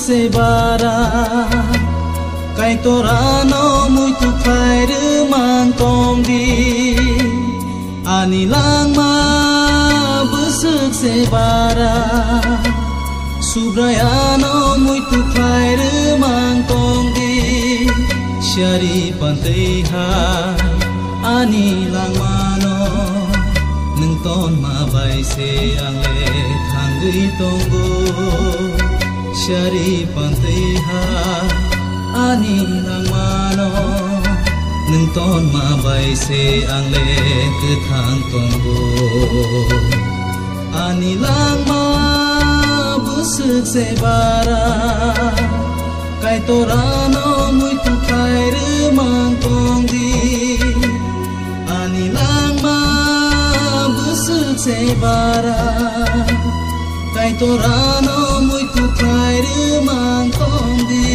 se bara kai torano muito khai mang tong di ani lang ma busuk se bara subrayano muito khai mang tong di shari pantai ha ani lang mano nung ton ma bai se ang le thang gui tong go shari pantai ha ani lang mano nung ton ma bai se ang le cứ thang tong go ani lang ma busuk se bara kai torano muito khai mang tong di ani lang ma busuk se bara kai torano muito khai mang tong di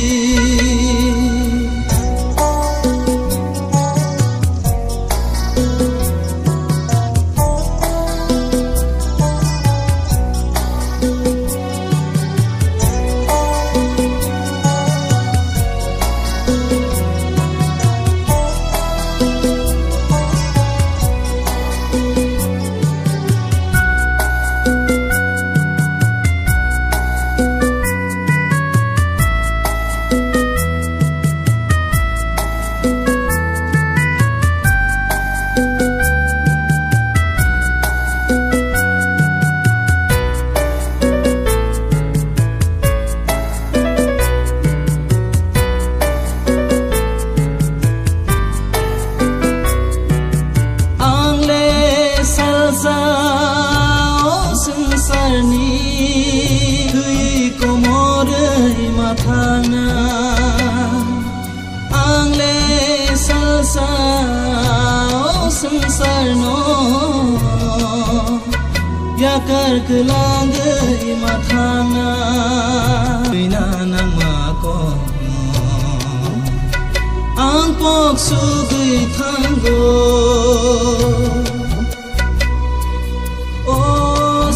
ya kar kelang gei mathanga bina nang ma ko ang pok su gei thang go o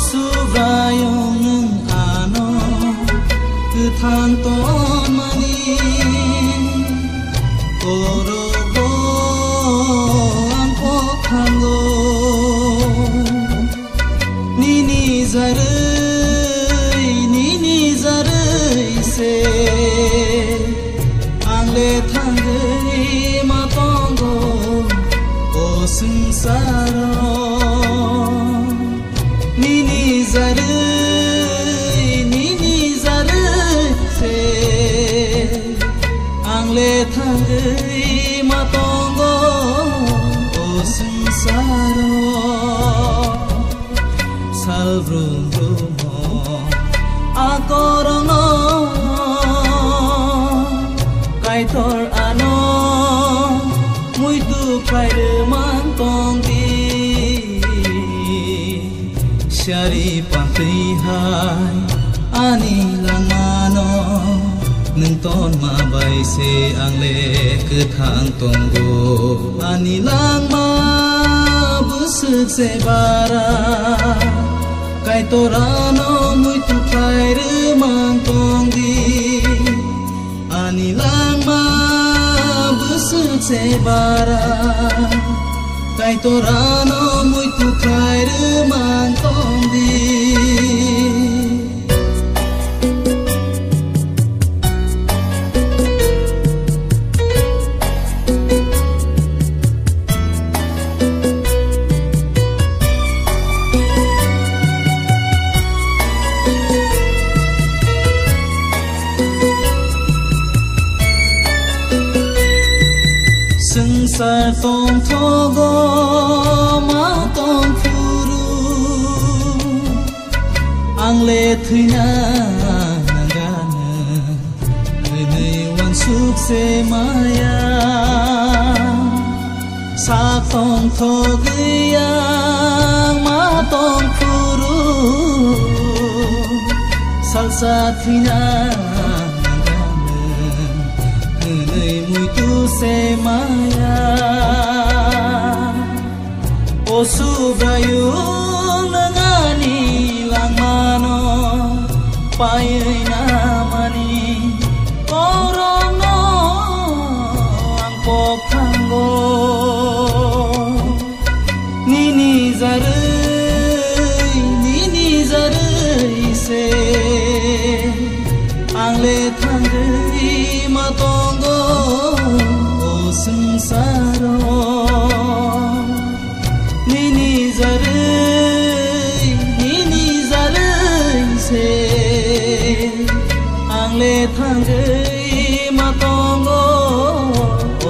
su rayong nung ano cứ than ton mani oro go ang pok thang go nini zarai se angle thangri ma tongo o sansaro nini zarai se angle thangri ma tongo o sansaro salvrum rumo akorono kaitor ano muito khai mang tong di shari pantai hai ani lang mano nung ton ma bai se ang le cứ thang tong go ani lang ma busuk se bara kai torano muito khai mang tong di ani lang ma busuk se bara kai torano muito khai mang tong di sar tong thogo ma tong furu ang le thina nangana ne wan suk se maya sa tong thogia ma tong furu salsa thina muito se maya o subrayu nangani lang mano pai na mani Nini zarei se ang le thangri ma tongo o sansaro Nini zarei se ang le thangri ma tongo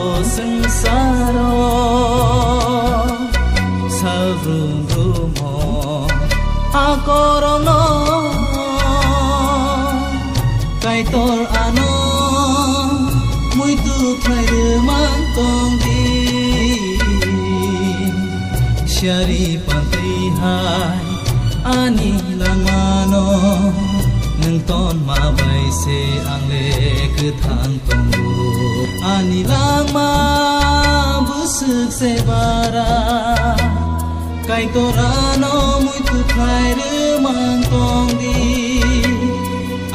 o sansaro Savrumo akorono kaitor ano muito thairman tongdi syari pantai hai ani langmano nang ton mabai se angle kethang tonggu ani langma busuk se bara Kai torano muito thairman tongdi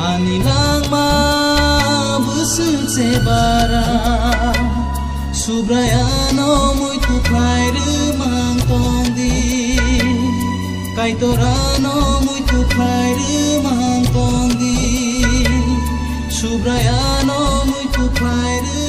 ani langma busuk se bara subrayano muito thairman tongdi Kai torano muito thairman tongdi subrayano muito thairman